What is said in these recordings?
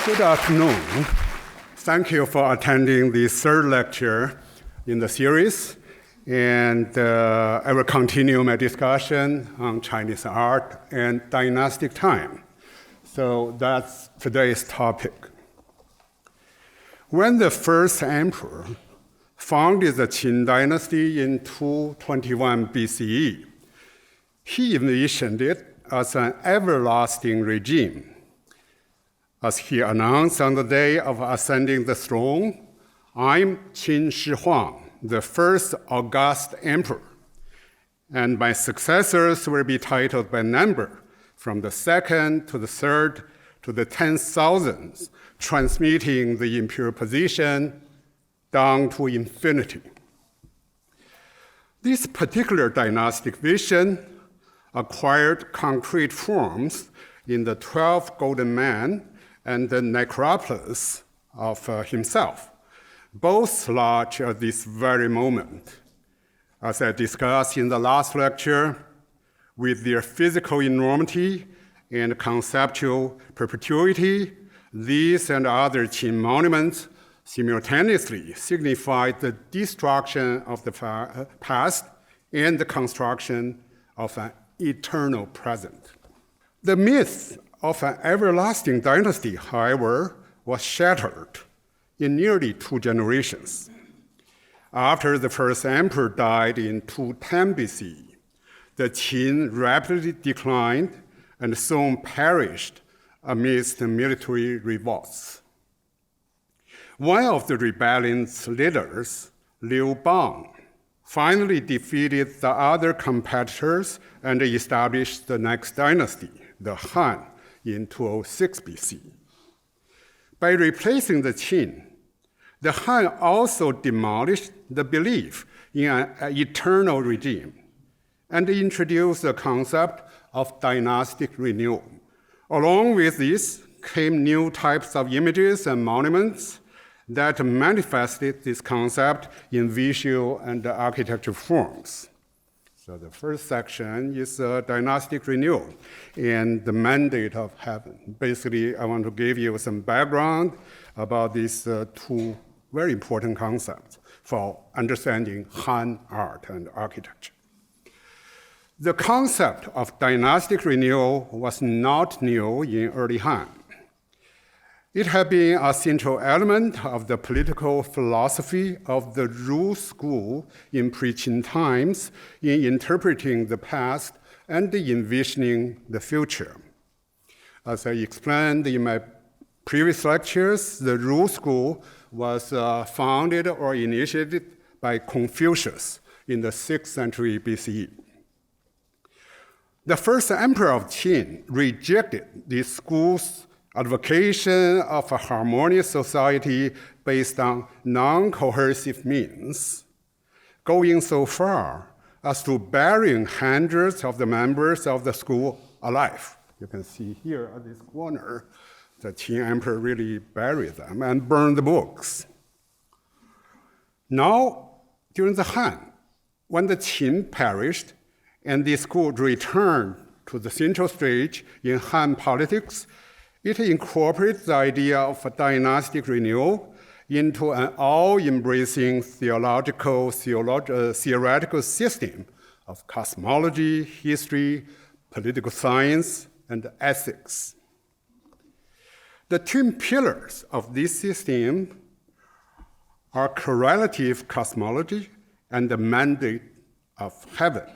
Good afternoon. Thank you for attending the third lecture in the series. And I will continue my discussion on Chinese art and dynastic time. So that's today's topic. When the first emperor founded the Qin dynasty in 221 BCE, he envisioned it as an everlasting regime. As he announced on the day of ascending the throne, "I'm Qin Shi Huang, the first august emperor, and my successors will be titled by number, from the second to the third to the 10,000s, transmitting the imperial position down to infinity." This particular dynastic vision acquired concrete forms in the 12 golden men and the necropolis of himself, both large at this very moment. As I discussed in the last lecture, with their physical enormity and conceptual perpetuity, these and other Qin monuments simultaneously signify the destruction of the past and the construction of an eternal present. The myth of an everlasting dynasty, however, was shattered in nearly 2 generations. After the first emperor died in 210 BCE, the Qin rapidly declined and soon perished amidst military revolts. One of the rebellion's leaders, Liu Bang, finally defeated the other competitors and established the next dynasty, the Han, in 206 BC. By replacing the Qin, the Han also demolished the belief in an eternal regime and introduced the concept of dynastic renewal. Along with this came new types of images and monuments that manifested this concept in visual and architectural forms. So the first section is dynastic renewal and the mandate of heaven. Basically, I want to give you some background about these 2 very important concepts for understanding Han art and architecture. The concept of dynastic renewal was not new in early Han. It had been a central element of the political philosophy of the Ru school in pre-Qin times in interpreting the past and envisioning the future. As I explained in my previous lectures, the Ru school was founded or initiated by Confucius in the 6th century BCE. The first emperor of Qin rejected this school's advocacy of a harmonious society based on non-coercive means, going so far as to burying hundreds of the members of the school alive. You can see here at this corner, the Qin emperor really buried them and burned the books. Now, during the Han, when the Qin perished and the school returned to the central stage in Han politics, it incorporates the idea of a dynastic renewal into an all-embracing theoretical system of cosmology, history, political science, and ethics. The 2 pillars of this system are correlative cosmology and the mandate of heaven.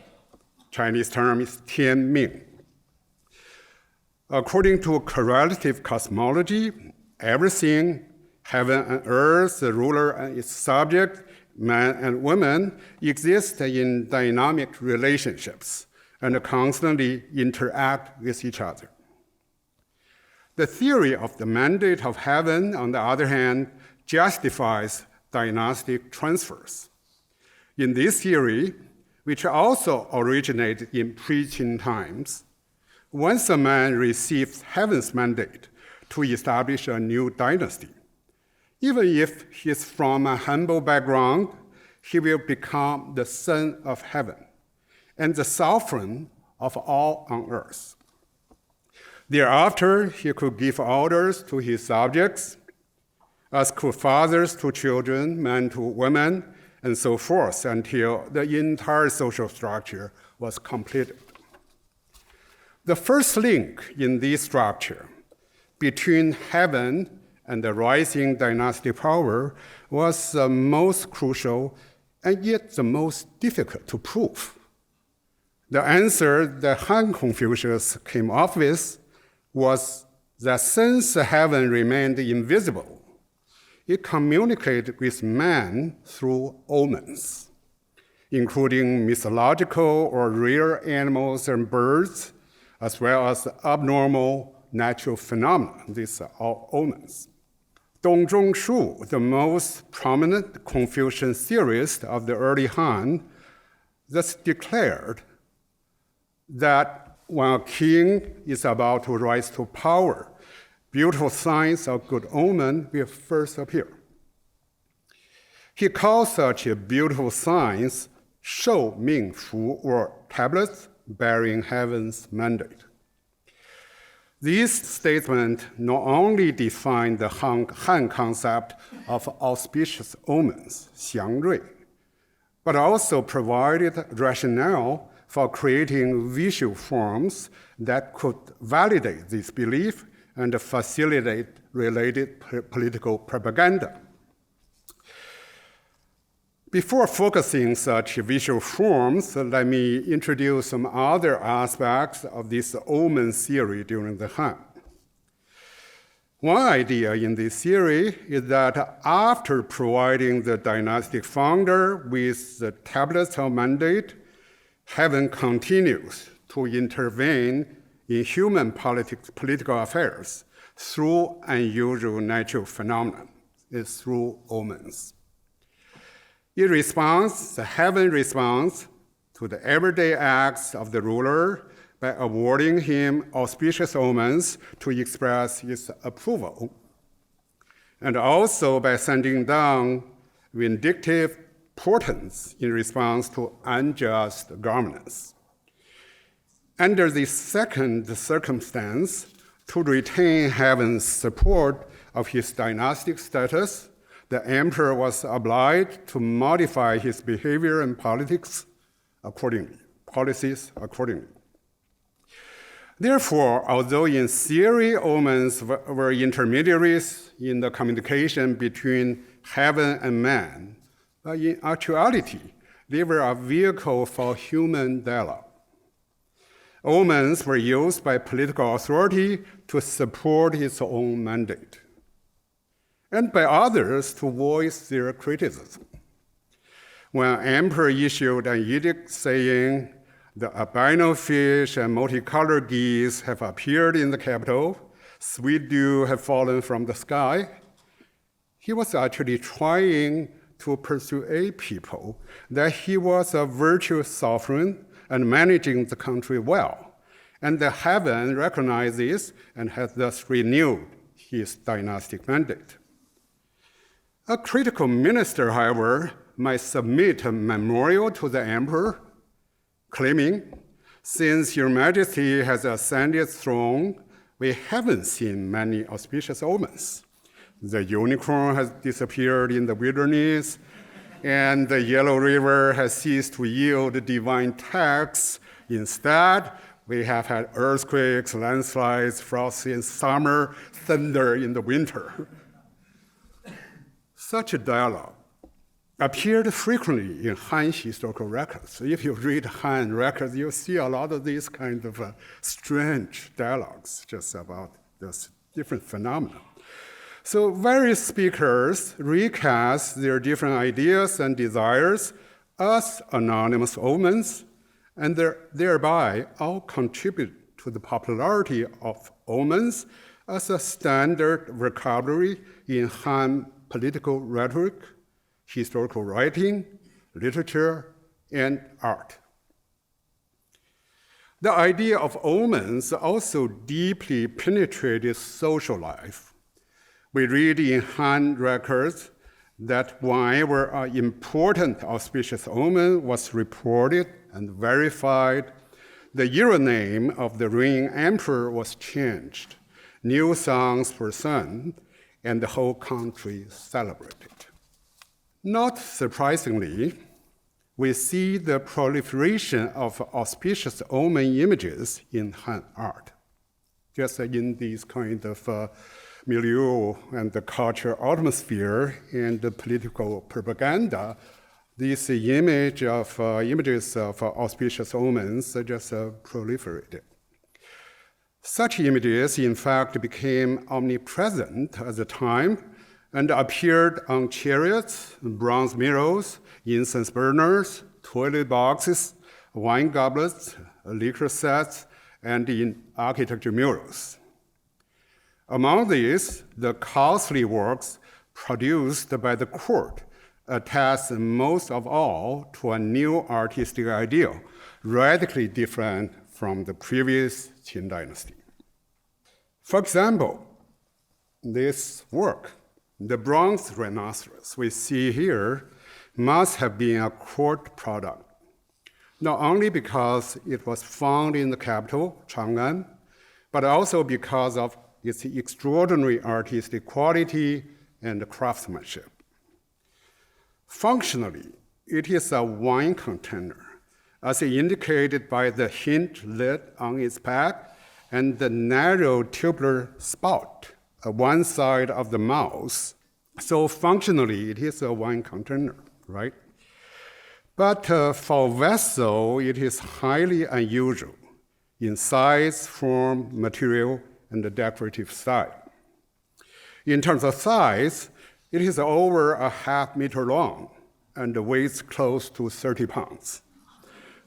Chinese term is Tianming. According to correlative cosmology, everything, heaven and earth, the ruler and its subject, man and woman, exist in dynamic relationships and constantly interact with each other. The theory of the mandate of heaven, on the other hand, justifies dynastic transfers. In this theory, which also originated in pre-Qin times, once a man receives heaven's mandate to establish a new dynasty, even if he is from a humble background, he will become the son of heaven and the sovereign of all on earth. Thereafter, he could give orders to his subjects, as could fathers to children, men to women, and so forth, until the entire social structure was completed. The first link in this structure between heaven and the rising dynastic power was the most crucial and yet the most difficult to prove. The answer that Han Confucius came up with was that since heaven remained invisible, it communicated with man through omens, including mythological or rare animals and birds, as well as abnormal natural phenomena. These are all omens. Dong Zhongshu, the most prominent Confucian theorist of the early Han, thus declared that when a king is about to rise to power, beautiful signs of good omen will first appear. He calls such beautiful signs Shou Ming Fu, or tablets bearing heaven's mandate. These statements not only defined the Han concept of auspicious omens, 祥瑞, but also provided rationale for creating visual forms that could validate this belief and facilitate related political propaganda. Before focusing such visual forms, let me introduce some other aspects of this omen theory during the Han. One idea in this theory is that after providing the dynastic founder with the tablets of mandate, heaven continues to intervene in human political affairs through unusual natural phenomena, it's through omens. The heaven responds to the everyday acts of the ruler by awarding him auspicious omens to express its approval, and also by sending down vindictive portents in response to unjust governance. Under this second circumstance, to retain heaven's support of his dynastic status, the emperor was obliged to modify his behavior and policies accordingly. Therefore, although in theory omens were intermediaries in the communication between heaven and man, but in actuality, they were a vehicle for human dialogue. Omens were used by political authority to support its own mandate, and by others to voice their criticism. When an emperor issued an edict saying the albino fish and multicolored geese have appeared in the capital, sweet dew have fallen from the sky, he was actually trying to persuade people that he was a virtuous sovereign and managing the country well, and that heaven recognized this and has thus renewed his dynastic mandate. A critical minister, however, might submit a memorial to the emperor claiming, since your majesty has ascended throne, we haven't seen many auspicious omens. The unicorn has disappeared in the wilderness, and the Yellow River has ceased to yield divine tax. Instead, we have had earthquakes, landslides, frost in summer, thunder in the winter. Such a dialogue appeared frequently in Han historical records. If you read Han records, you'll see a lot of these kind of strange dialogues just about this different phenomena. So various speakers recast their different ideas and desires as anonymous omens, and thereby all contribute to the popularity of omens as a standard vocabulary in Han political rhetoric, historical writing, literature, and art. The idea of omens also deeply penetrated social life. We read in Han records that whenever an important auspicious omen was reported and verified, the era name of the reigning emperor was changed. New songs were sung, and the whole country celebrated. Not surprisingly, we see the proliferation of auspicious omen images in Han art. Just in this kind of milieu and the cultural atmosphere and the political propaganda, this images of auspicious omens just proliferated. Such images, in fact, became omnipresent at the time and appeared on chariots, bronze mirrors, incense burners, toilet boxes, wine goblets, liquor sets, and in architecture murals. Among these, the costly works produced by the court attest most of all to a new artistic ideal, radically different from the previous Qin dynasty. For example, this work, the bronze rhinoceros we see here, must have been a court product, not only because it was found in the capital, Chang'an, but also because of its extraordinary artistic quality and craftsmanship. Functionally, it is a wine container, as indicated by the hinged lid on its back and the narrow tubular spout at one side of the mouth. So functionally, it is a wine container, right? But for vessel, it is highly unusual in size, form, material, and the decorative style. In terms of size, it is over a half-meter long and weighs close to 30 pounds.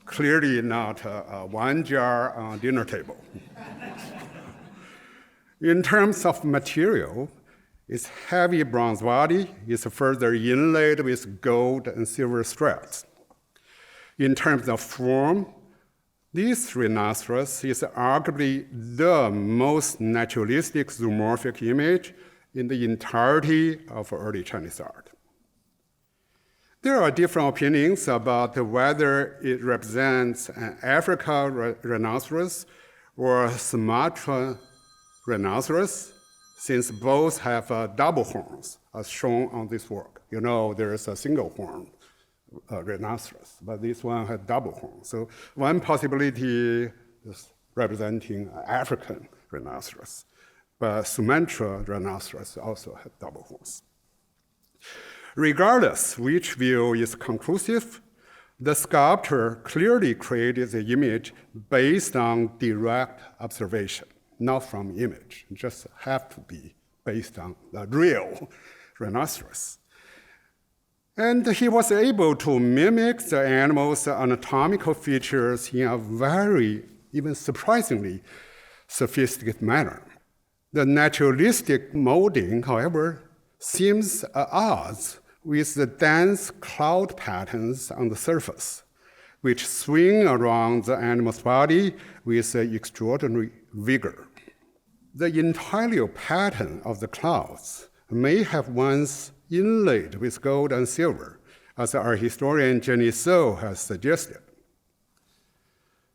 Clearly not a wine jar on a dinner table. In terms of material, its heavy bronze body is further inlaid with gold and silver straps. In terms of form, this rhinoceros is arguably the most naturalistic zoomorphic image in the entirety of early Chinese art. There are different opinions about whether it represents an African rhinoceros or a Sumatra rhinoceros, since both have double horns, as shown on this work. You know, there is a single horn rhinoceros, but this one had double horns. So one possibility is representing African rhinoceros, but Sumatra rhinoceros also had double horns. Regardless which view is conclusive, the sculptor clearly created the image based on direct observation, not from image. It just have to be based on the real rhinoceros. And he was able to mimic the animal's anatomical features in a very, even surprisingly, sophisticated manner. The naturalistic molding, however, seems at odds with the dense cloud patterns on the surface, which swing around the animal's body with extraordinary vigor. The intaglio pattern of the clouds may have once inlaid with gold and silver, as our historian Jenny So has suggested.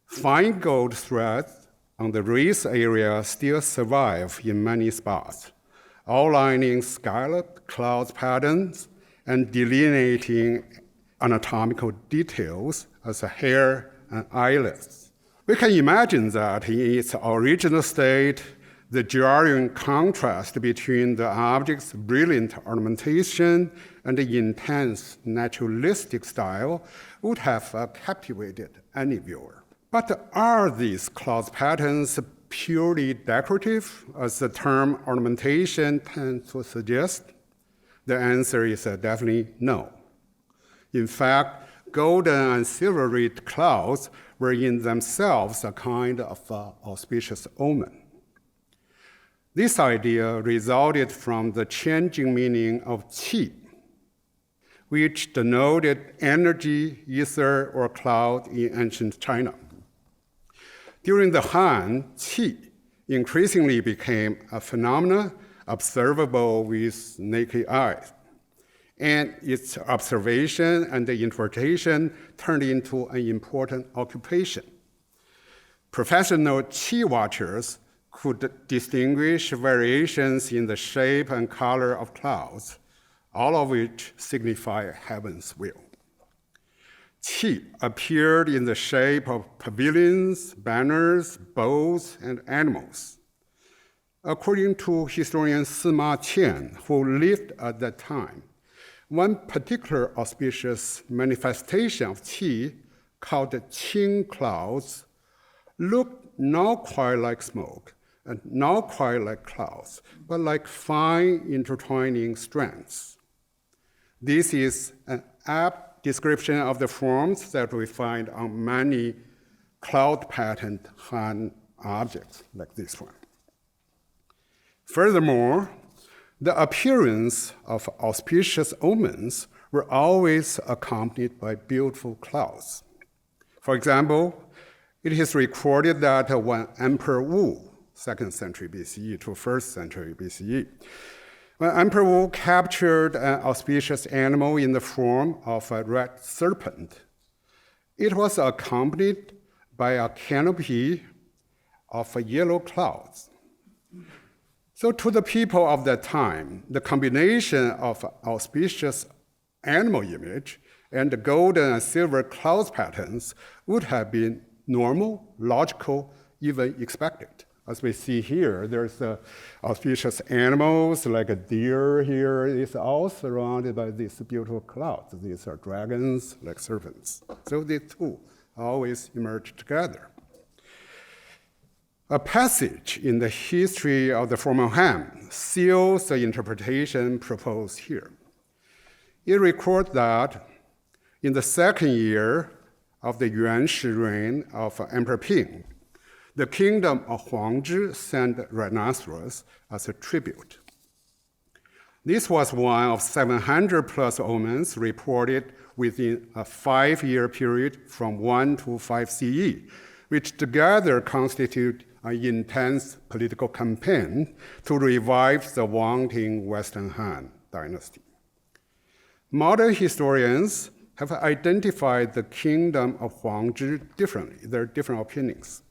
Fine gold threads on the wreath area still survive in many spots, outlining scalloped cloud patterns and delineating anatomical details as hair and eyelids. We can imagine that in its original state, the jarring contrast between the object's brilliant ornamentation and the intense naturalistic style would have captivated any viewer. But are these cloud patterns purely decorative, as the term ornamentation tends to suggest? The answer is definitely no. In fact, golden and silver-red clouds were in themselves a kind of auspicious omen. This idea resulted from the changing meaning of qi, which denoted energy, ether, or cloud in ancient China. During the Han, qi increasingly became a phenomenon observable with naked eyes, and its observation and the interpretation turned into an important occupation. Professional qi watchers could distinguish variations in the shape and color of clouds, all of which signify heaven's will. Qi appeared in the shape of pavilions, banners, bows, and animals. According to historian Sima Qian, who lived at that time, one particular auspicious manifestation of qi, called the qing clouds, looked not quite like smoke and not quite like clouds, but like fine intertwining strands. This is an apt description of the forms that we find on many cloud-patterned Han objects like this one. Furthermore, the appearance of auspicious omens were always accompanied by beautiful clouds. For example, it is recorded that when Emperor Wu, 2nd century BCE to 1st century BCE, when Emperor Wu captured an auspicious animal in the form of a red serpent, it was accompanied by a canopy of yellow clouds. So to the people of that time, the combination of auspicious animal image and the golden and silver cloud patterns would have been normal, logical, even expected. As we see here, there's auspicious animals like a deer here. It's all surrounded by these beautiful clouds. These are dragons like serpents. So the two always emerge together. A passage in the history of the formal Han seals the interpretation proposed here. It records that in the 2nd year of the Yuan-shi reign of Emperor Ping, the kingdom of Huangzhi sent rhinoceros as a tribute. This was one of 700 plus omens reported within a 5-year period from 1 to 5 CE, which together constitute an intense political campaign to revive the wanting Western Han dynasty. Modern historians have identified the kingdom of Huangzhi differently. There are different opinions.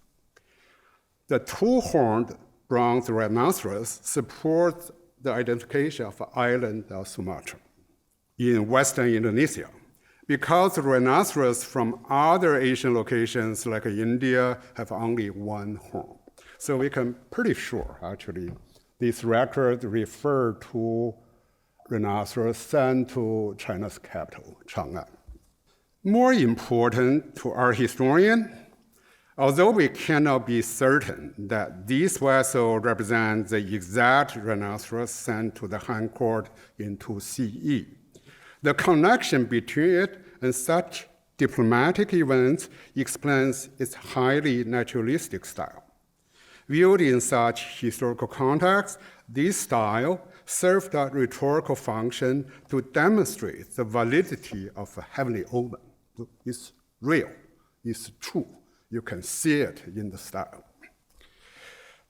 The two-horned bronze rhinoceros supports the identification of the island of Sumatra in Western Indonesia, because the rhinoceros from other Asian locations like India have only one horn. So we can pretty sure, actually, this record refer to rhinoceros sent to China's capital, Chang'an. More important to our historian, although we cannot be certain that this vessel represents the exact rhinoceros sent to the Han court in 2 CE, the connection between it and such diplomatic events explains its highly naturalistic style. Viewed in such historical context, this style served a rhetorical function to demonstrate the validity of a heavenly omen. It's real, it's true. You can see it in the style.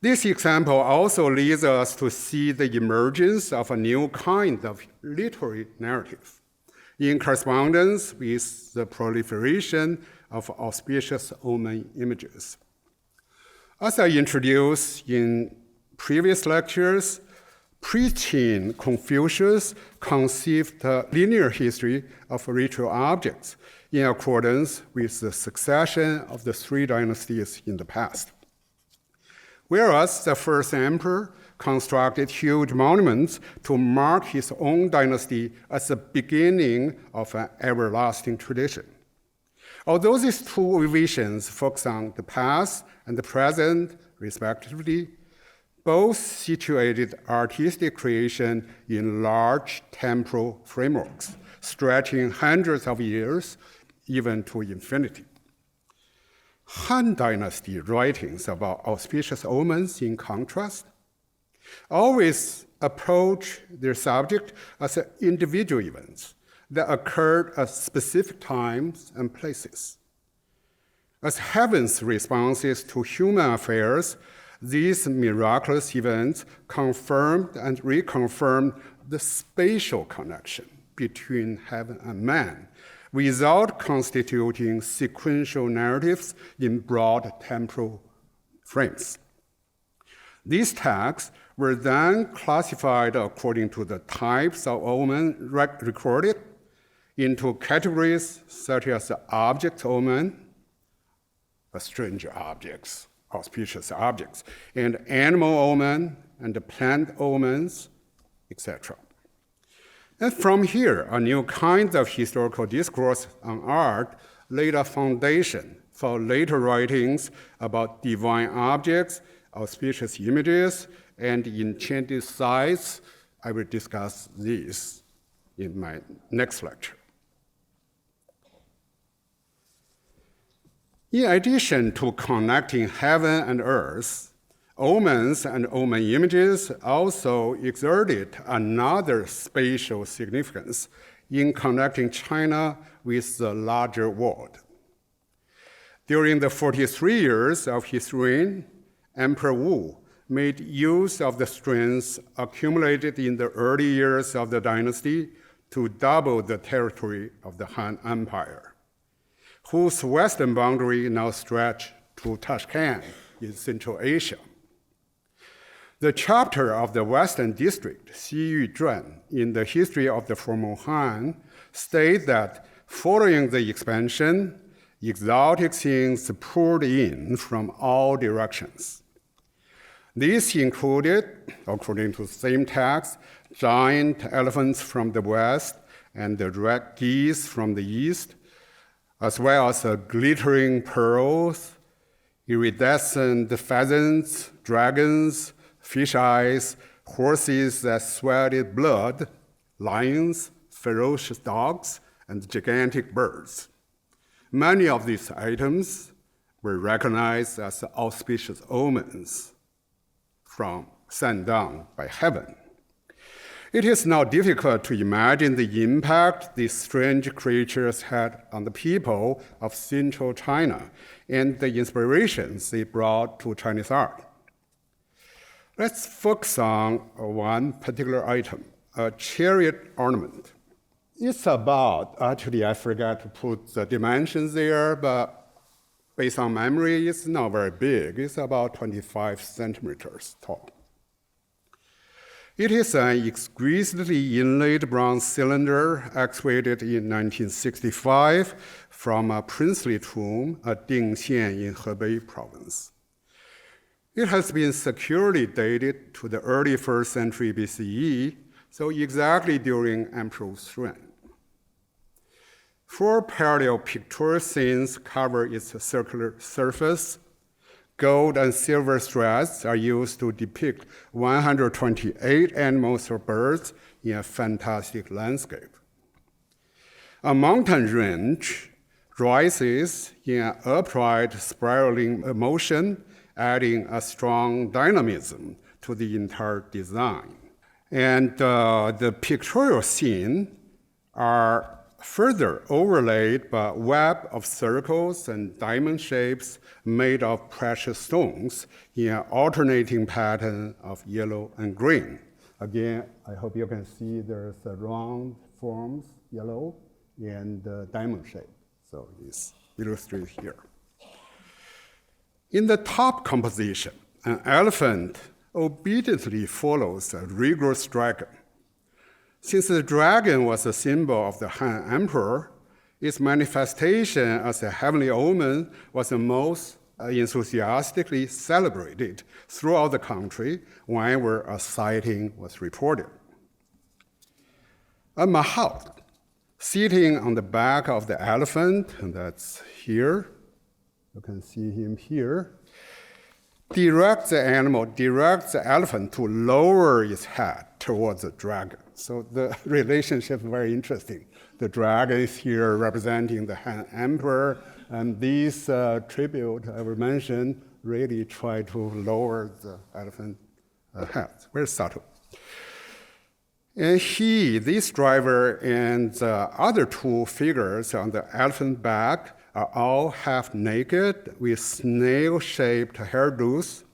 This example also leads us to see the emergence of a new kind of literary narrative in correspondence with the proliferation of auspicious omen images. As I introduced in previous lectures, pre-Qin Confucius conceived a linear history of ritual objects in accordance with the succession of the 3 dynasties in the past. Whereas the first emperor constructed huge monuments to mark his own dynasty as the beginning of an everlasting tradition. Although these two visions focus on the past and the present, respectively, both situated artistic creation in large temporal frameworks, stretching hundreds of years, even to infinity. Han Dynasty writings about auspicious omens, in contrast, always approach their subject as individual events that occurred at specific times and places. As heaven's responses to human affairs, these miraculous events confirmed and reconfirmed the spatial connection between heaven and man, without constituting sequential narratives in broad temporal frames. These tags were then classified according to the types of omen recorded into categories such as object omen, strange objects, auspicious objects, and animal omen, and plant omens, etc. And from here, a new kind of historical discourse on art laid a foundation for later writings about divine objects, auspicious images, and enchanted sites. I will discuss these in my next lecture. In addition to connecting heaven and earth, omens and omen images also exerted another spatial significance in connecting China with the larger world. During the 43 years of his reign, Emperor Wu made use of the strength accumulated in the early years of the dynasty to double the territory of the Han Empire, whose western boundary now stretched to Tashkent in Central Asia. The chapter of the Western District, Xi Yu Zhuan, in the history of the former Han, states that following the expansion, exotic things poured in from all directions. These included, according to the same text, giant elephants from the west and the red geese from the east, as well as glittering pearls, iridescent pheasants, dragons, fish eyes, horses that sweated blood, lions, ferocious dogs, and gigantic birds. Many of these items were recognized as auspicious omens sent down by heaven. It is now difficult to imagine the impact these strange creatures had on the people of central China and the inspirations they brought to Chinese art. Let's focus on one particular item, a chariot ornament. It's about, actually I forgot to put the dimensions there, but based on memory, it's not very big. It's about 25 centimeters tall. It is an exquisitely inlaid bronze cylinder excavated in 1965 from a princely tomb at Dingxian in Hebei province. It has been securely dated to the early 1st century BCE, so exactly during Emperor Wu's reign. 4 parallel pictorial scenes cover its circular surface. Gold and silver threads are used to depict 128 animals or birds in a fantastic landscape. A mountain range rises in an upright, spiraling motion, adding a strong dynamism to the entire design. And the pictorial scenes are further overlaid by a web of circles and diamond shapes made of precious stones in an alternating pattern of yellow and green. Again, I hope you can see there's a round forms, yellow, and diamond shape. So it's illustrated here. In the top composition, an elephant obediently follows a rigorous dragon. Since the dragon was a symbol of the Han Emperor, its manifestation as a heavenly omen was the most enthusiastically celebrated throughout the country whenever a sighting was reported. A mahout, sitting on the back of the elephant, and that's here, you can see him here, directs the elephant to lower its head towards the dragon. So the relationship is very interesting. The dragon is here representing the Han Emperor, and these tribute I will mention really try to lower the elephant head. Very subtle. And this driver and the other 2 figures on the elephant back are all half naked with snail-shaped hairdos.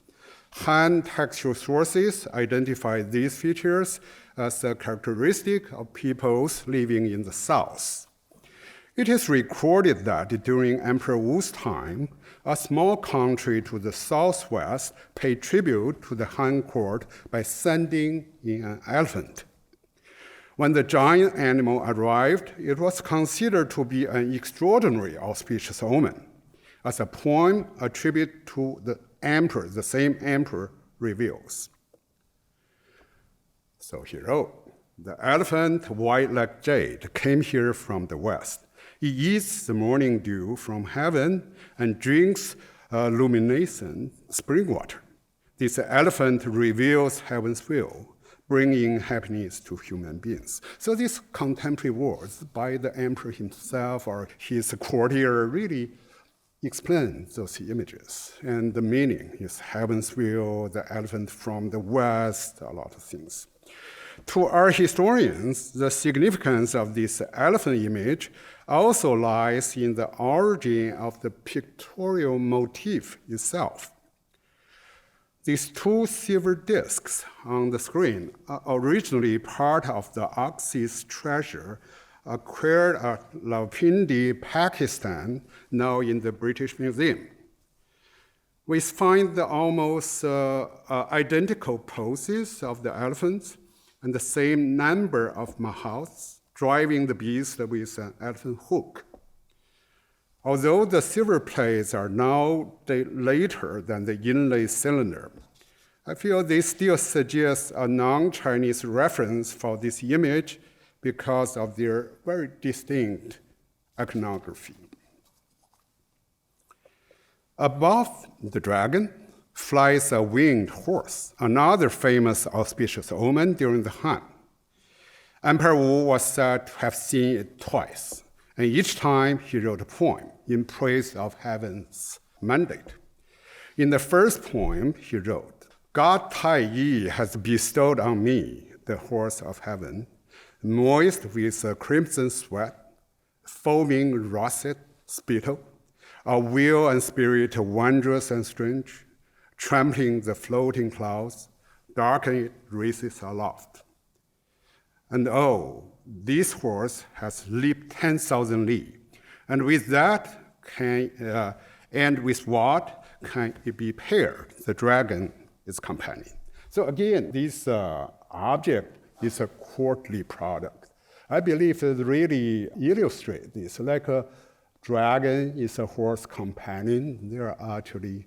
Han textual sources identify these features as a characteristic of peoples living in the south. It is recorded that during Emperor Wu's time, a small country to the southwest paid tribute to the Han court by sending in an elephant. When the giant animal arrived, it was considered to be an extraordinary auspicious omen, as a poem attributed to the emperor, the same emperor, reveals. So he wrote, "The elephant, white like jade, came here from the west. He eats the morning dew from heaven and drinks luminescent spring water. This elephant reveals heaven's will, bringing happiness to human beings." So these contemporary words by the emperor himself or his courtier really explain those images. And the meaning is heaven's will, the elephant from the west, a lot of things. To our historians, the significance of this elephant image also lies in the origin of the pictorial motif itself. These two silver discs on the screen are originally part of the Oxy's treasure acquired at Rawalpindi, Pakistan, now in the British Museum. We find the almost identical poses of the elephants and the same number of mahouts driving the beast with an elephant hook. Although the silver plates are now later than the inlay cylinder, I feel they still suggest a non-Chinese reference for this image because of their very distinct iconography. Above the dragon flies a winged horse, another famous auspicious omen during the Han. Emperor Wu was said to have seen it twice, and each time he wrote a poem in praise of heaven's mandate. In the first poem, he wrote, "God Tai Yi has bestowed on me the horse of heaven, moist with a crimson sweat, foaming russet spittle, a will and spirit wondrous and strange, trampling the floating clouds, darkening it races aloft. And oh, this horse has leaped 10,000 li, and with that and with what can it be paired? The dragon is companion." So again, this object is a courtly product. I believe it really illustrates this. Like a dragon is a horse companion, they are actually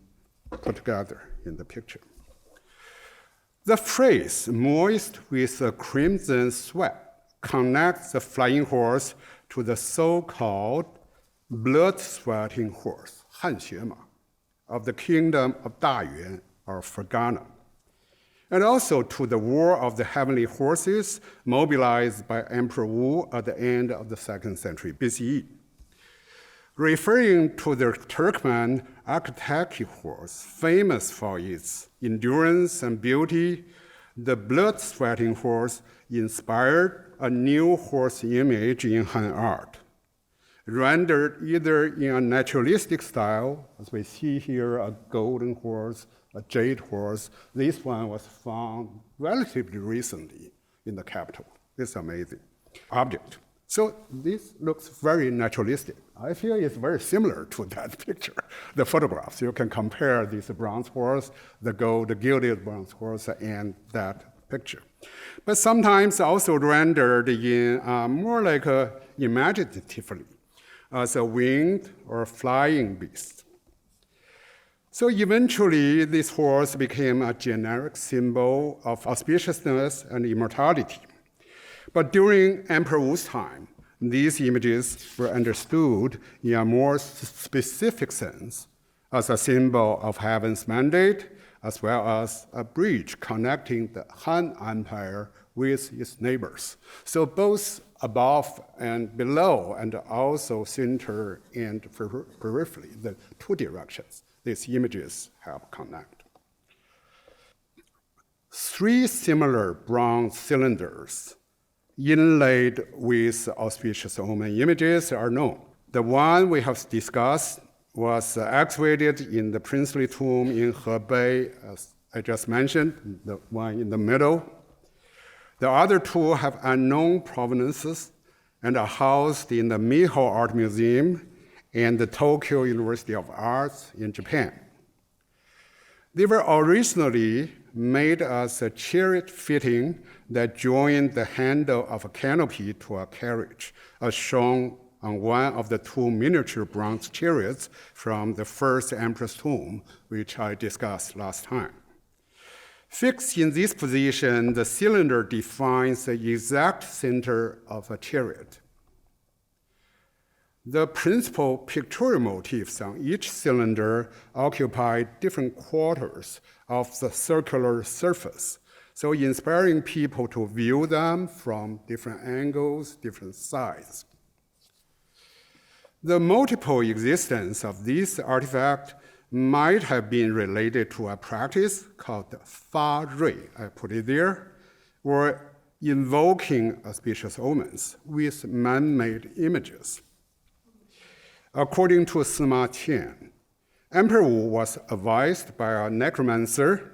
put together in the picture. The phrase "moist with a crimson sweat" connects the flying horse to the so-called blood-sweating horse, 汗血马, of the kingdom of Dayuan or Fergana, and also to the war of the heavenly horses mobilized by Emperor Wu at the end of the 2nd century BCE. Referring to the Turkmen Aktaki horse, famous for its endurance and beauty, the blood-sweating horse inspired a new horse image in Han art, rendered either in a naturalistic style, as we see here, a golden horse, a jade horse. This one was found relatively recently in the capital. This amazing object. So this looks very naturalistic. I feel it's very similar to that picture, the photographs. You can compare this bronze horse, the gilded bronze horse, and that picture. But sometimes also rendered in more like imaginatively as a winged or flying beast. So eventually, this horse became a generic symbol of auspiciousness and immortality. But during Emperor Wu's time, these images were understood in a more specific sense as a symbol of heaven's mandate, as well as a bridge connecting the Han Empire with its neighbors. So both above and below, and also center and peripherally, the two directions, these images help connect. 3 similar bronze cylinders inlaid with auspicious omen images are known. The one we have discussed was excavated in the princely tomb in Hebei, as I just mentioned, the one in the middle. The other 2 have unknown provenances and are housed in the Miho Art Museum and the Tokyo University of Arts in Japan. They were originally made as a chariot fitting that joined the handle of a canopy to a carriage, as shown on one of the two miniature bronze chariots from the first emperor's tomb, which I discussed last time. Fixed in this position, the cylinder defines the exact center of a chariot. The principal pictorial motifs on each cylinder occupy different quarters of the circular surface, so inspiring people to view them from different angles, different sides. The multiple existence of this artifact might have been related to a practice called fa rui, I put it there, or invoking auspicious omens with man-made images. According to Sima Qian, Emperor Wu was advised by a necromancer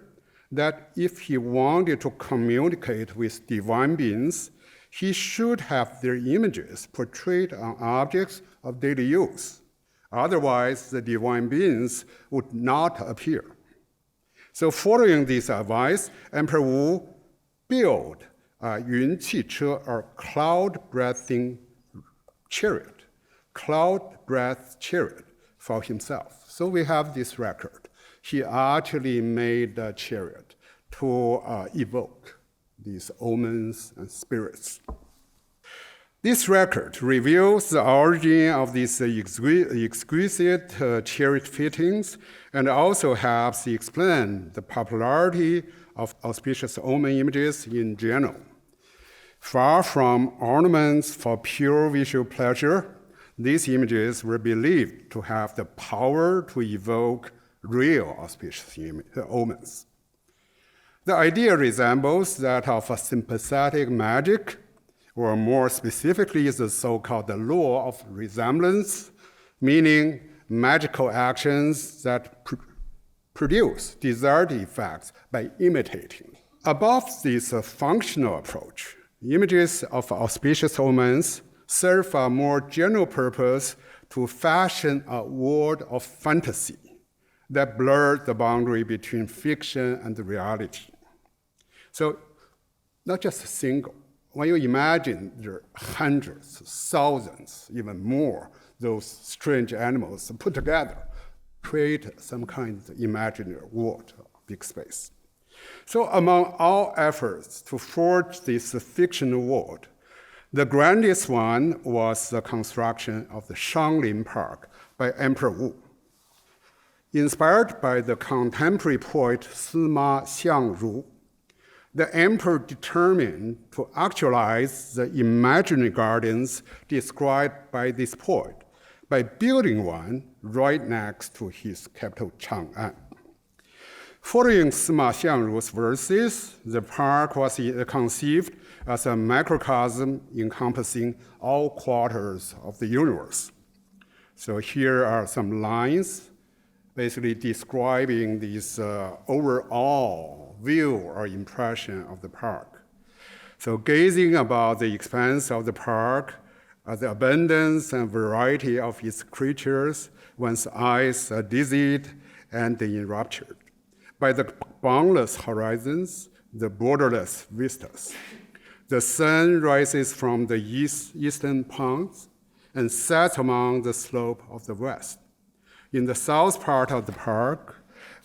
that if he wanted to communicate with divine beings, he should have their images portrayed on objects of daily use. Otherwise, the divine beings would not appear. So following this advice, Emperor Wu built a Yun Qi Che, or cloud-breathing chariot, cloud-breath chariot for himself. So we have this record. He actually made a chariot to evoke these omens and spirits. This record reveals the origin of these exquisite chariot fittings and also helps explain the popularity of auspicious omen images in general. Far from ornaments for pure visual pleasure, these images were believed to have the power to evoke real auspicious omens. The idea resembles that of a sympathetic magic, or more specifically, the so-called law of resemblance, meaning magical actions that produce desired effects by imitating. Above this functional approach, images of auspicious omens serve a more general purpose to fashion a world of fantasy that blurs the boundary between fiction and reality. So, not just a single. When you imagine there are hundreds, thousands, even more, those strange animals put together, create some kind of imaginary world, big space. So among all efforts to forge this fictional world, the grandest one was the construction of the Shanglin Park by Emperor Wu. Inspired by the contemporary poet Sima Xiangru, the emperor determined to actualize the imaginary gardens described by this poet by building one right next to his capital Chang'an. Following Sima Xiangru's verses, the park was conceived as a microcosm encompassing all quarters of the universe. So here are some lines basically describing this overall view or impression of the park. So gazing about the expanse of the park, the abundance and variety of its creatures, one's eyes are dizzied and enraptured by the boundless horizons, the borderless vistas. The sun rises from the eastern ponds and sets among the slope of the west. In the south part of the park,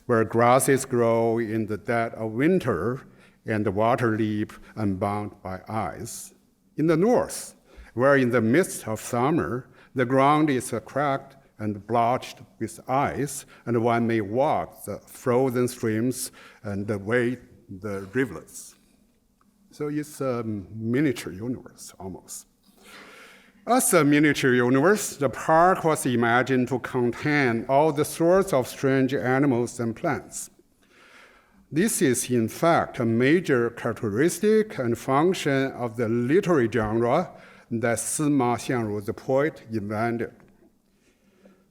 where grasses grow in the dead of winter and the water leap unbound by ice. In the north, where in the midst of summer, the ground is cracked and blotched with ice, and one may walk the frozen streams and wade the rivulets. So it's a miniature universe, almost. As a miniature universe, the park was imagined to contain all the sorts of strange animals and plants. This is, in fact, a major characteristic and function of the literary genre that Sima Xiangru, the poet, invented,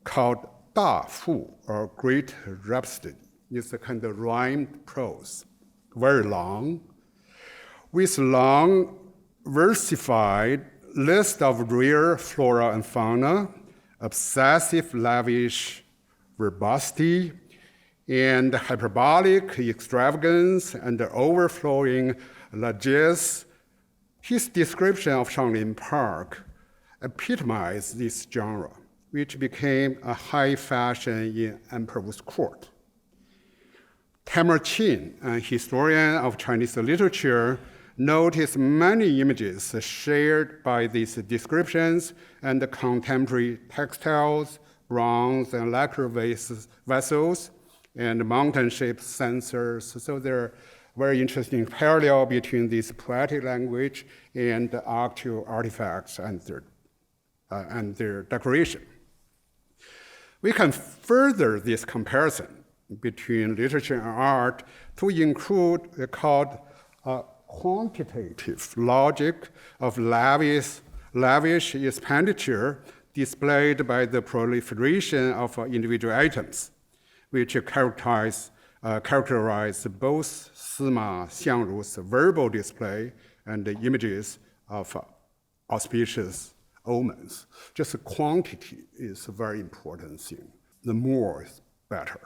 called 大赋, or great rhapsody. It's a kind of rhymed prose, very long, with long versified list of rare flora and fauna obsessive lavish verbosity, and hyperbolic extravagance and overflowing largesse. His description of Shanglin Park epitomized this genre, which became a high fashion in Emperor Wu's court. Tamar Qin, a historian of Chinese literature, noticed many images shared by these descriptions and contemporary textiles, bronze and lacquer vessels, and mountain-shaped censers. So there are very interesting parallel between this poetic language and the actual artifacts and their decoration. We can further this comparison between literature and art to include the called quantitative logic of lavish expenditure displayed by the proliferation of individual items, which characterize both Sima Xiangru's verbal display and the images of auspicious omens. Just quantity is a very important thing. The more is better.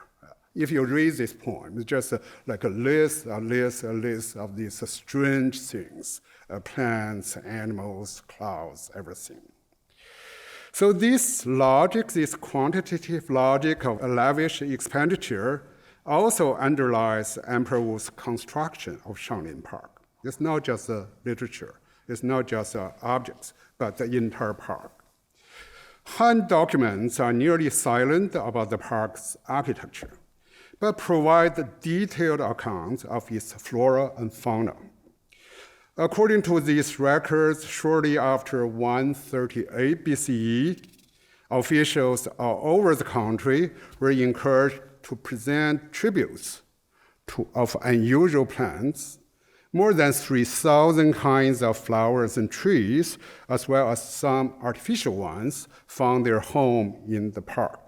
If you read this poem, it's just like a list of these strange things, plants, animals, clouds, everything. So this logic, this quantitative logic of lavish expenditure also underlies Emperor Wu's construction of Shanglin Park. It's not just literature, it's not just objects, but the entire park. Han documents are nearly silent about the park's architecture, but provide detailed accounts of its flora and fauna. According to these records, shortly after 138 BCE, officials all over the country were encouraged to present tributes of unusual plants, more than 3,000 kinds of flowers and trees, as well as some artificial ones, found their home in the park.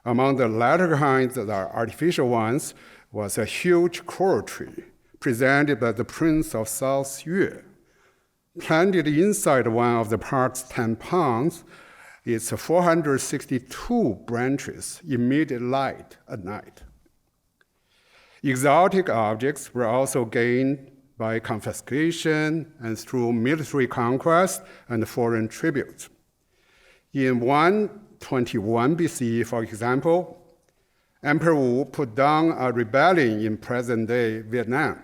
Among the latter kinds, the artificial ones, was a huge coral tree presented by the Prince of South Yue. Planted inside one of the park's 10 ponds, its 462 branches emitted light at night. Exotic objects were also gained by confiscation and through military conquest and foreign tribute. In 121 BCE, for example, Emperor Wu put down a rebellion in present-day Vietnam.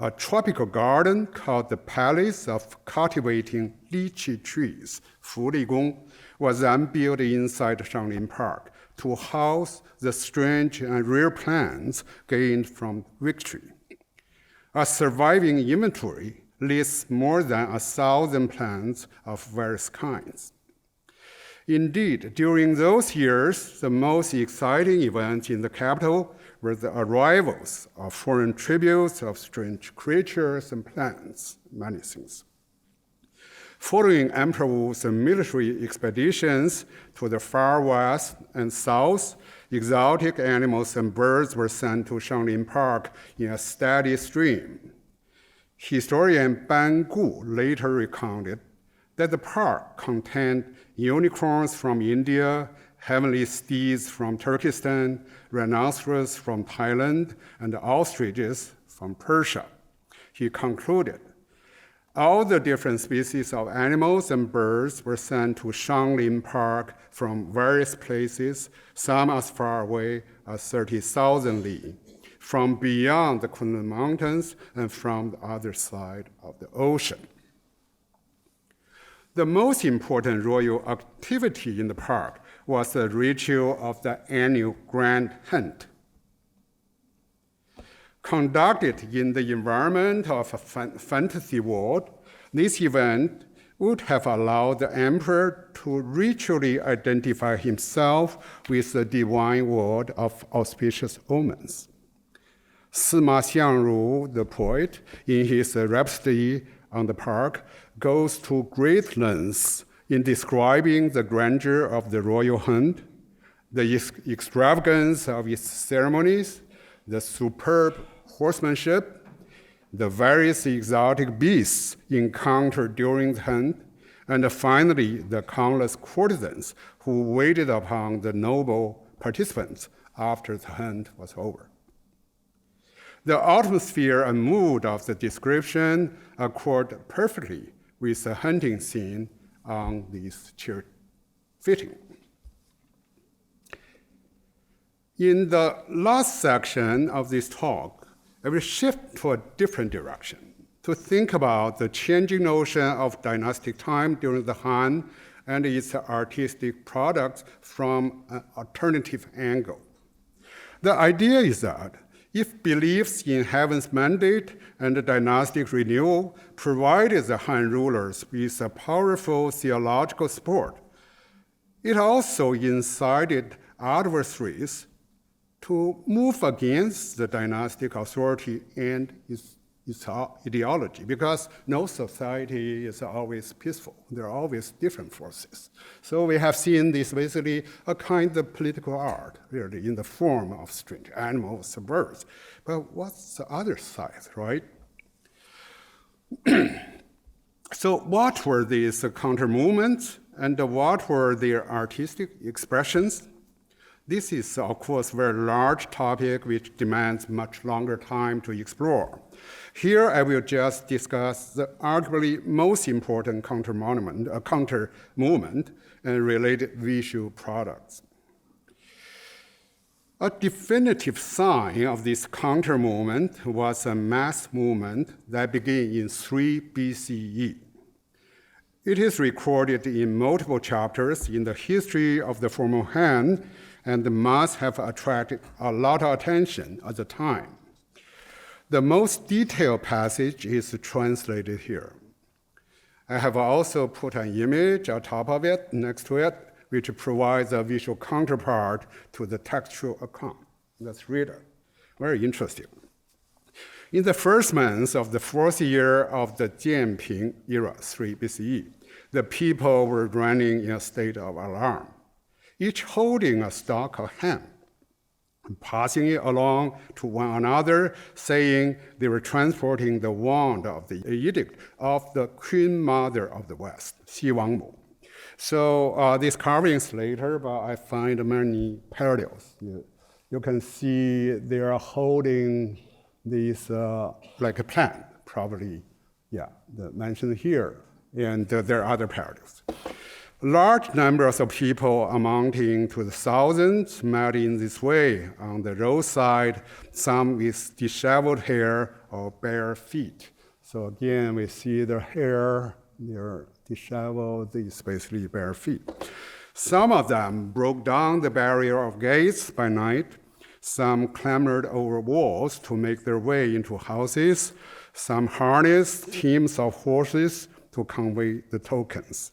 A tropical garden called the Palace of Cultivating Lychee Trees, Fuligong, was then built inside Shanglin Park to house the strange and rare plants gained from victory. A surviving inventory lists more than 1,000 plants of various kinds. Indeed, during those years, the most exciting events in the capital were the arrivals of foreign tributes of strange creatures and plants, many things. Following Emperor Wu's military expeditions to the far west and south, exotic animals and birds were sent to Shanglin Park in a steady stream. Historian Ban Gu later recounted that the park contained unicorns from India, heavenly steeds from Turkestan, rhinoceros from Thailand, and ostriches from Persia. He concluded, all the different species of animals and birds were sent to Shanglin Park from various places, some as far away as 30,000 li, from beyond the Kunlun Mountains and from the other side of the ocean. The most important royal activity in the park was the ritual of the annual Grand Hunt. Conducted in the environment of a fantasy world, this event would have allowed the emperor to ritually identify himself with the divine world of auspicious omens. Sima Xiangru, the poet, in his Rhapsody on the Park, goes to great lengths in describing the grandeur of the royal hunt, the extravagance of its ceremonies, the superb horsemanship, the various exotic beasts encountered during the hunt, and finally the countless courtesans who waited upon the noble participants after the hunt was over. The atmosphere and mood of the description accord perfectly with the hunting scene on this church fitting. In the last section of this talk, I will shift to a different direction to think about the changing notion of dynastic time during the Han and its artistic products from an alternative angle. The idea is that if beliefs in heaven's mandate and dynastic renewal provided the Han rulers with a powerful theological support, it also incited adversaries to move against the dynastic authority and its ideology, because no society is always peaceful. There are always different forces. So we have seen this basically a kind of political art, really, in the form of strange animals, birds. But what's the other side, right? So what were these counter movements, and what were their artistic expressions? This is, of course, a very large topic which demands much longer time to explore. Here, I will just discuss the arguably most important counter movement and related visual products. A definitive sign of this counter movement was a mass movement that began in 3 BCE. It is recorded in multiple chapters in the history of the former Han and must have attracted a lot of attention at the time. The most detailed passage is translated here. I have also put an image on top of it, next to it, which provides a visual counterpart to the textual account. Let's read it. Very interesting. In the first month of the 4th year of the Jianping era, 3 BCE, the people were running in a state of alarm, each holding a stalk of hemp, passing it along to one another, saying they were transporting the wand of the edict of the Queen Mother of the West, Xi Wangmu. So these carvings later, but I find many parallels. You can see they are holding these like a plant, probably, mentioned here, and there are other parallels. Large numbers of people amounting to the thousands met in this way on the roadside, some with disheveled hair or bare feet. So again, we see their hair, they're disheveled, these basically bare feet. Some of them broke down the barrier of gates by night. Some clambered over walls to make their way into houses. Some harnessed teams of horses to convey the tokens.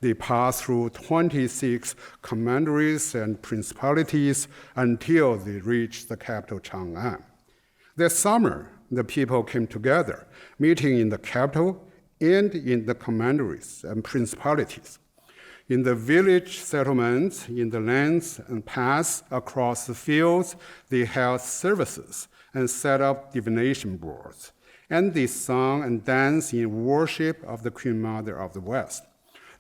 They passed through 26 commanderies and principalities until they reached the capital Chang'an. That summer, the people came together, meeting in the capital and in the commanderies and principalities. In the village settlements, in the lands and paths across the fields, they held services and set up divination boards. And they sung and danced in worship of the Queen Mother of the West.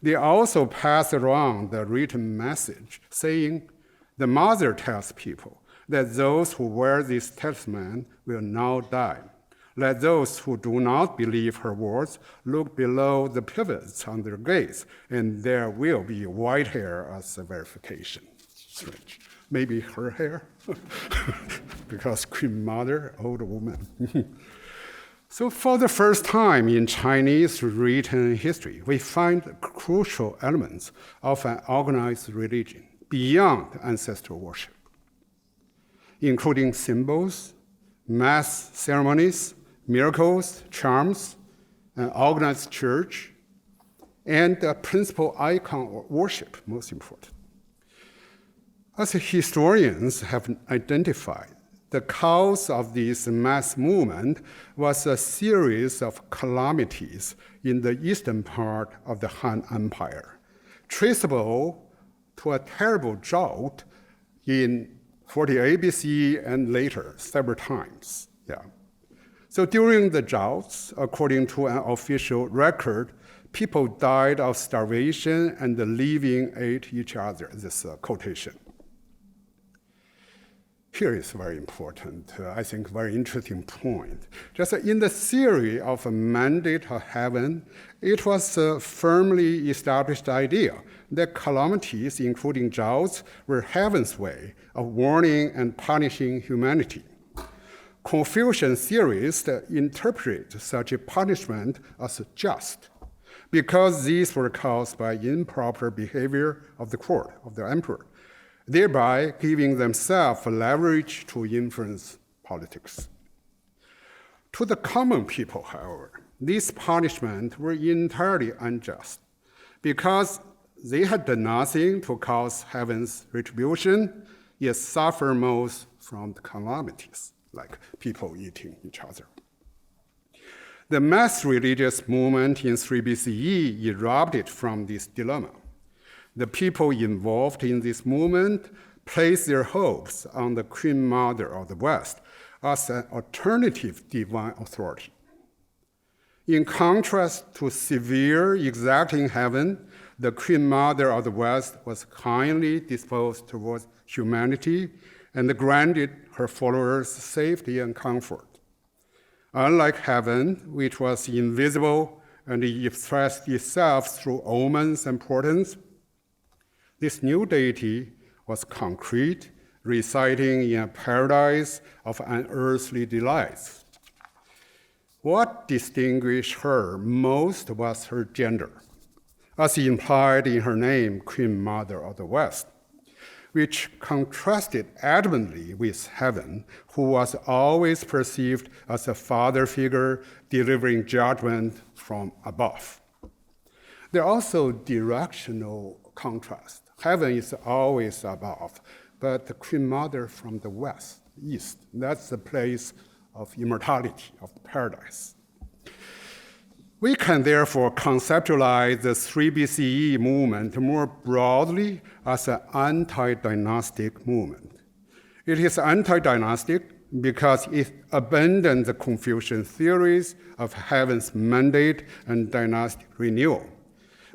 They also passed around the written message saying, the mother tells people that those who wear this talisman will now die. Let those who do not believe her words look below the pivots on their gates, and there will be white hair as a verification. Strange. Maybe her hair, because Queen Mother, old woman. So for the first time in Chinese written history, we find crucial elements of an organized religion beyond ancestral worship, including symbols, mass ceremonies, miracles, charms, an organized church, and a principal icon worship, most important. As historians have identified, the cause of this mass movement was a series of calamities in the eastern part of the Han Empire, traceable to a terrible drought in 48 BC and later, several times. So during the droughts, according to an official record, people died of starvation and the living ate each other, this quotation. Here is very important, I think very interesting point. Just in the theory of a mandate of heaven, it was a firmly established idea that calamities, including droughts, were heaven's way of warning and punishing humanity. Confucian theorists interpret such a punishment as just, because these were caused by improper behavior of the court, of the emperor, thereby giving themselves leverage to influence politics. To the common people, however, these punishments were entirely unjust, because they had done nothing to cause heaven's retribution, yet suffer most from the calamities, like people eating each other. The mass religious movement in 3 BCE erupted from this dilemma. The people involved in this movement placed their hopes on the Queen Mother of the West as an alternative divine authority. In contrast to severe, exacting heaven, the Queen Mother of the West was kindly disposed towards humanity and granted her followers safety and comfort. Unlike heaven, which was invisible and expressed itself through omens and portents, this new deity was concrete, residing in a paradise of unearthly delights. What distinguished her most was her gender, as implied in her name, Queen Mother of the West, which contrasted adamantly with heaven, who was always perceived as a father figure delivering judgment from above. There are also directional contrasts. Heaven is always above, but the Queen Mother from the west, east, that's the place of immortality, of paradise. We can therefore conceptualize the 3 BCE movement more broadly as an anti-dynastic movement. It is anti-dynastic because it abandoned the Confucian theories of heaven's mandate and dynastic renewal,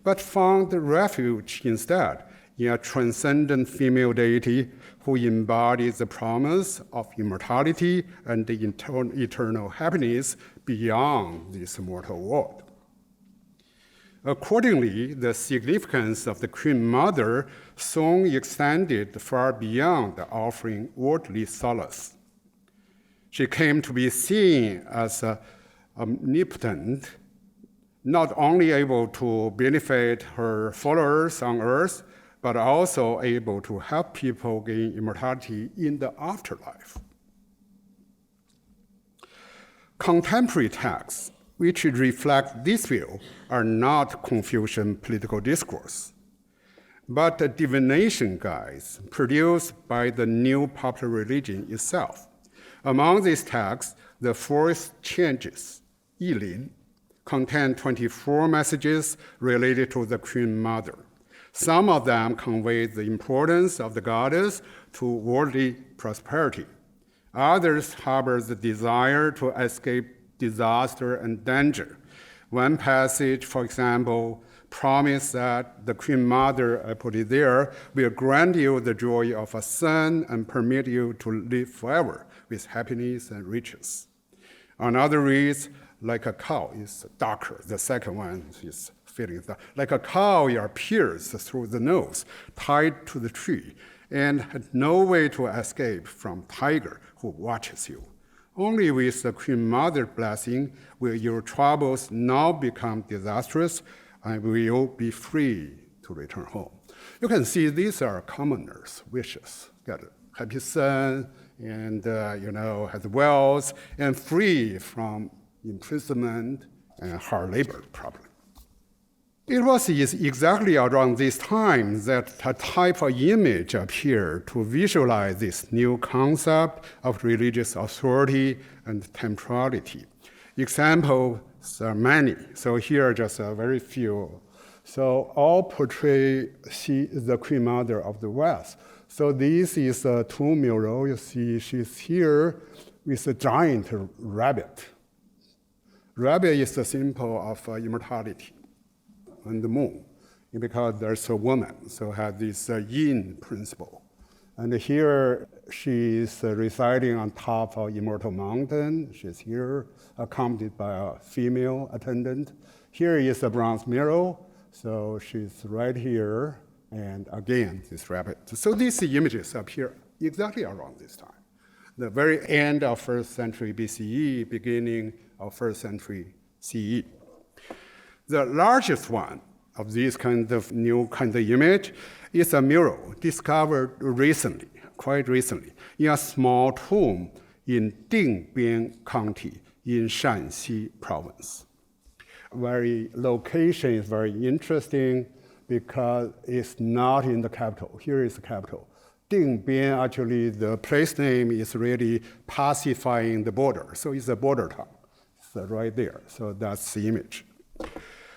but found refuge instead in a transcendent female deity who embodies the promise of immortality and the eternal happiness beyond this mortal world. Accordingly, the significance of the Queen Mother soon extended far beyond offering worldly solace. She came to be seen as omnipotent, not only able to benefit her followers on earth, but also able to help people gain immortality in the afterlife. Contemporary texts which reflect this view are not Confucian political discourse, but divination guides produced by the new popular religion itself. Among these texts, the Forest Changes, Yilin, contain 24 messages related to the Queen Mother. Some of them convey the importance of the goddess to worldly prosperity. Others harbor the desire to escape disaster and danger. One passage, for example, promised that the Queen Mother, I put it there, will grant you the joy of a son and permit you to live forever with happiness and riches. Another reads, like a cow, is darker. The second one is feeling that. Like a cow, you are pierced through the nose, tied to the tree, and had no way to escape from tiger who watches you. Only with the Queen Mother blessing will your troubles now become disastrous and will be free to return home. You can see these are commoners' wishes. Get a happy son and have wealth and free from imprisonment and hard labor, probably. It was exactly around this time that a type of image appeared to visualize this new concept of religious authority and temporality. Examples are many, so here are just a very few. So all portray the Queen Mother of the West. So this is a tomb mural. You see she's here with a giant rabbit. Rabbit is the symbol of immortality. and the moon, because there's a woman, so had this yin principle. And here she's residing on top of Immortal Mountain. She's here, accompanied by a female attendant. Here is a bronze mirror, so she's right here, and again, this rabbit. So these images appear exactly around this time, the very end of 1st century BCE, beginning of 1st century CE. The largest one of these kind of new kind of image is a mural discovered recently, quite recently, in a small tomb in Dingbian County in Shanxi province. Location is very interesting because it's not in the capital. Here is the capital. Dingbian, actually, the place name is really pacifying the border. So it's a border town. So right there. So that's the image.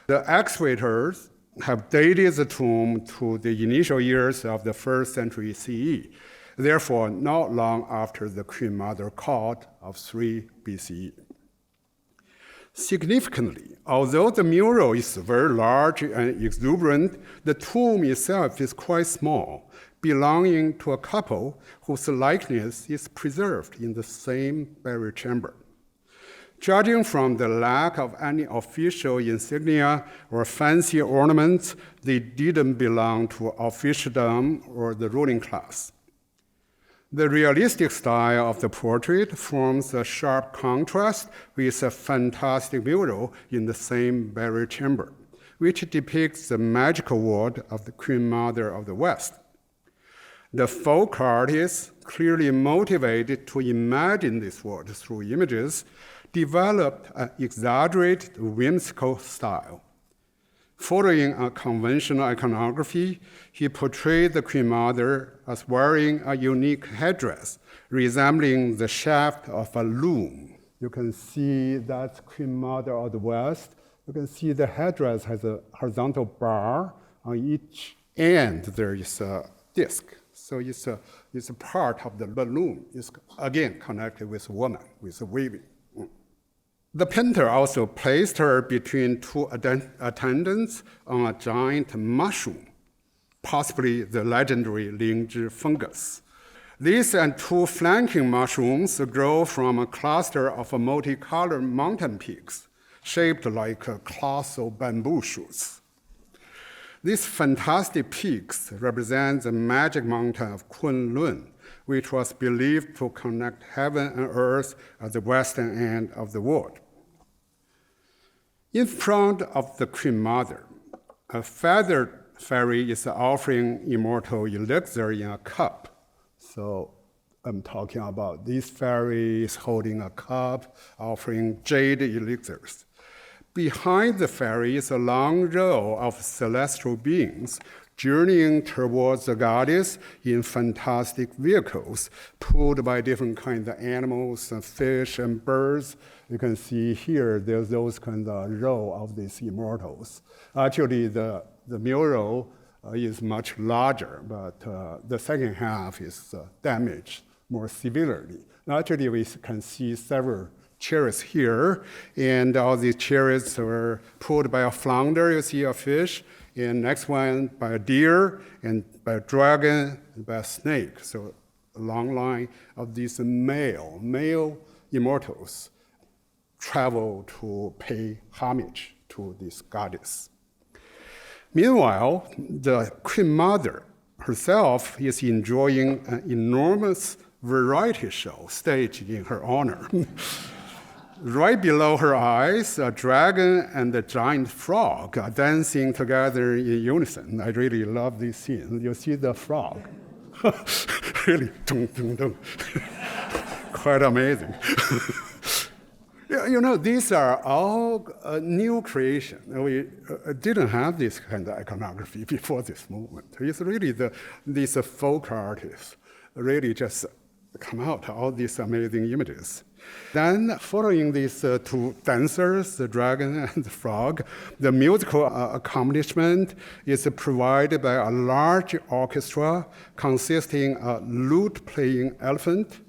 The excavators have dated the tomb to the initial years of the 1st century CE, therefore not long after the Queen Mother Court of 3 BCE. Significantly, although the mural is very large and exuberant, the tomb itself is quite small, belonging to a couple whose likeness is preserved in the same burial chamber. Judging from the lack of any official insignia or fancy ornaments, they didn't belong to officialdom or the ruling class. The realistic style of the portrait forms a sharp contrast with a fantastic mural in the same burial chamber, which depicts the magical world of the Queen Mother of the West. The folk artists, clearly motivated to imagine this world through images, developed an exaggerated, whimsical style. Following a conventional iconography, he portrayed the Queen Mother as wearing a unique headdress resembling the shaft of a loom. You can see that's Queen Mother of the West. You can see the headdress has a horizontal bar. On each end, there is a disc. So it's a part of the balloon. It's, again, connected with a woman, with a weaving. The painter also placed her between two attendants on a giant mushroom, possibly the legendary Lingzhi fungus. These and two flanking mushrooms grow from a cluster of multicolored mountain peaks, shaped like colossal bamboo shoots. These fantastic peaks represent the magic mountain of Kunlun, which was believed to connect heaven and earth at the western end of the world. In front of the Queen Mother, a feathered fairy is offering immortal elixir in a cup. So I'm talking about this fairy is holding a cup, offering jade elixirs. Behind the fairy is a long row of celestial beings journeying towards the goddess in fantastic vehicles, pulled by different kinds of animals and fish and birds. You can see here, there's those kinds of row of these immortals. Actually, the mural is much larger, but the second half is damaged more severely. Actually, we can see several chariots here, and all these chariots were pulled by a flounder. You see a fish, and next one by a deer, and by a dragon, and by a snake. So a long line of these male immortals travel to pay homage to this goddess. Meanwhile, the Queen Mother herself is enjoying an enormous variety show staged in her honor. Right below her eyes, a dragon and a giant frog are dancing together in unison. I really love this scene. You see the frog. Really, dun, dun, dun. Quite amazing. You know, these are all new creation. We didn't have this kind of iconography before this movement. It's really these folk artists really just come out, all these amazing images. Then, following these two dancers, the dragon and the frog, the musical accompaniment is provided by a large orchestra consisting of lute-playing elephant.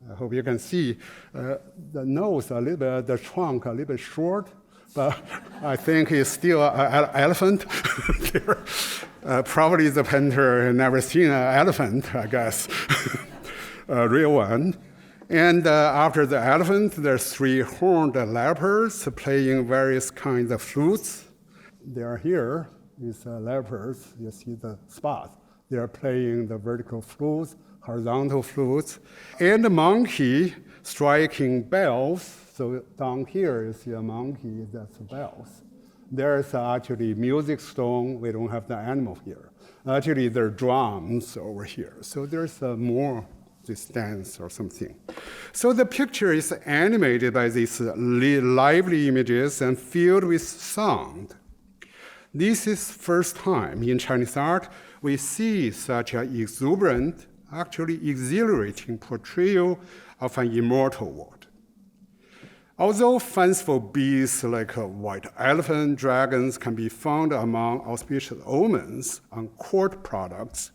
I hope you can see the nose a little bit, the trunk a little bit short, but I think it's still an elephant. Probably the painter never seen an elephant, I guess, a real one. And after the elephant, there's 3 horned leopards playing various kinds of flutes. They are here, these leopards, you see the spots. They are playing the vertical flutes, horizontal flutes, and the monkey striking bells. So down here you see a monkey, that's bells. There's actually music stone, we don't have the animal here. Actually, there are drums over here. So there's more this dance or something. So the picture is animated by these lively images and filled with sound. This is first time in Chinese art we see such an exuberant, actually exhilarating portrayal of an immortal world. Although fanciful beasts like a white elephant, dragons can be found among auspicious omens on court products,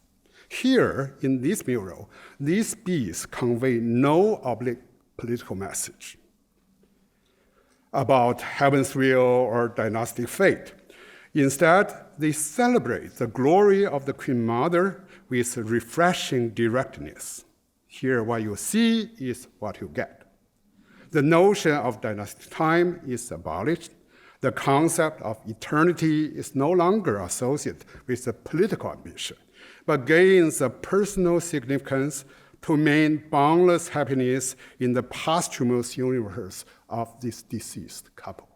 here in this mural, these beasts convey no oblique political message about heaven's will or dynastic fate. Instead, they celebrate the glory of the Queen Mother with refreshing directness. Here, what you see is what you get. The notion of dynastic time is abolished. The concept of eternity is no longer associated with the political ambition, but gains a personal significance to mean boundless happiness in the posthumous universe of this deceased couple.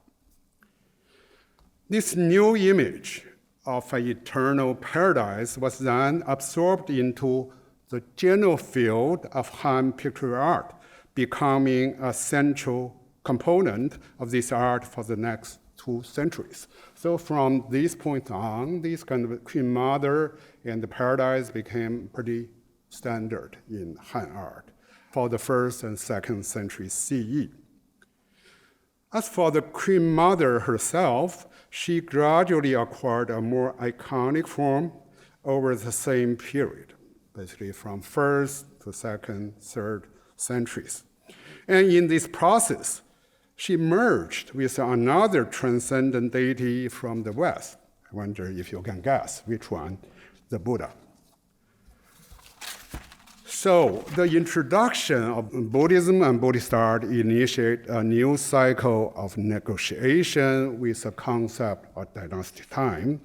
This new image of an eternal paradise was then absorbed into the general field of Han pictorial art, becoming a central component of this art for the next 2 centuries. So from this point on, this kind of Queen Mother and the paradise became pretty standard in Han art for the 1st and 2nd century CE. As for the Queen Mother herself, she gradually acquired a more iconic form over the same period, basically from 1st to 2nd, 3rd centuries. And in this process, she merged with another transcendent deity from the West. I wonder if you can guess which one, the Buddha. So the introduction of Buddhism and Buddhist art initiate a new cycle of negotiation with the concept of dynastic time.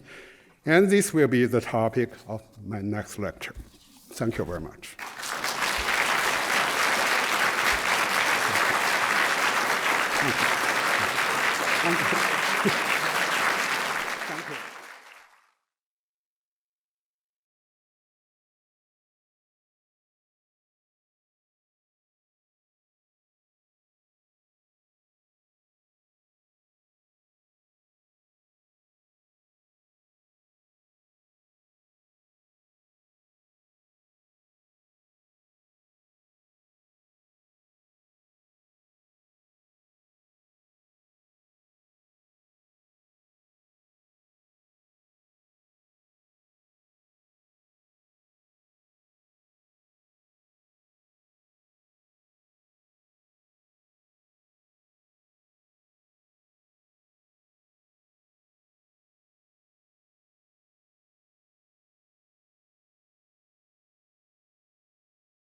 And this will be the topic of my next lecture. Thank you very much. Thank you.